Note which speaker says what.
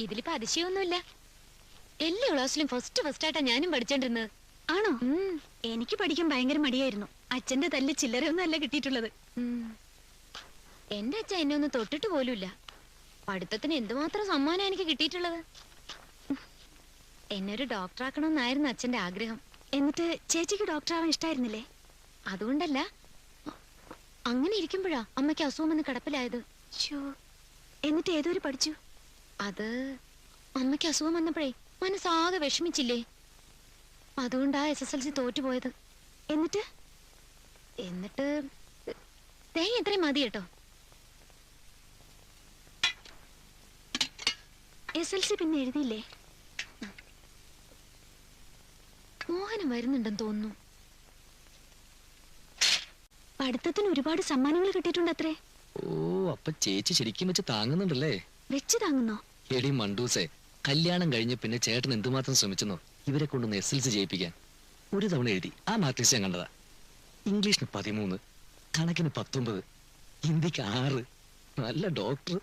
Speaker 1: ഇതിലിപ്പോ അതിശയൊന്നുമില്ല. എല്ലാ ക്ലാസ്സിലും ഫസ്റ്റ് ആയിട്ടാ ഞാനും പഠിച്ചോണ്ടിരുന്നത്.
Speaker 2: ആണോ? എനിക്ക് പഠിക്കാൻ ഭയങ്കര മടിയായിരുന്നു. അച്ഛന്റെ തല്ല് ചില്ലറയൊന്നും അല്ല കിട്ടിയിട്ടുള്ളത്.
Speaker 1: എന്റെ അച്ഛൻ എന്നെ ഒന്നും തൊട്ടിട്ട് പോലുമില്ല. പഠിത്തത്തിന് എന്തുമാത്രം സമ്മാനം എനിക്ക് കിട്ടിയിട്ടുള്ളത്. എന്നെ ഒരു ഡോക്ടറാക്കണമെന്നായിരുന്നു അച്ഛന്റെ ആഗ്രഹം.
Speaker 2: എന്നിട്ട് ചേച്ചിക്ക് ഡോക്ടറാവാൻ ഇഷ്ടായിരുന്നില്ലേ?
Speaker 1: അതുകൊണ്ടല്ല, അങ്ങനെ ഇരിക്കുമ്പോഴാ അമ്മയ്ക്ക് അസുഖം വന്ന് കിടപ്പിലായത്.
Speaker 2: എന്നിട്ട് ഏതൊരു പഠിച്ചു?
Speaker 1: അത് അമ്മയ്ക്ക് അസുഖം വന്നപ്പോഴേ മനസ്സാകെ വിഷമിച്ചില്ലേ, അതുകൊണ്ടാ SSLC തോറ്റുപോയത്.
Speaker 2: എന്നിട്ട്
Speaker 1: തേങ്ങ ഇത്രയും മതി കേട്ടോ.
Speaker 2: SSLC പിന്നെ എഴുതിയില്ലേ?
Speaker 1: മോഹനം വരുന്നുണ്ടെന്ന് തോന്നുന്നു.
Speaker 2: പഠിത്തത്തിന് ഒരുപാട് സമ്മാനങ്ങൾ കിട്ടിയിട്ടുണ്ട് അത്രേ.
Speaker 3: ഓ, അപ്പൊ ചേച്ചി ശരിക്കും വെച്ച് താങ്ങുന്നുണ്ടല്ലേ?
Speaker 2: വെച്ച് താങ്ങുന്നോ?
Speaker 3: എടി മണ്ടൂസേ, കല്യാണം കഴിഞ്ഞ് പിന്നെ ചേട്ടൻ എന്തുമാത്രം ശ്രമിച്ചെന്നോ ഇവരെ കൊണ്ടൊന്ന് SSLC ജയിപ്പിക്കാൻ. ഒരു തവണ എഴുതി ആ മാർക്ക് ലിസ്റ്റ് ഞാൻ കണ്ടതാ. ഇംഗ്ലീഷിന് 13, കണക്കിന് 19, ഹിന്ദിക്ക് 6. നല്ല ഡോക്ടർ.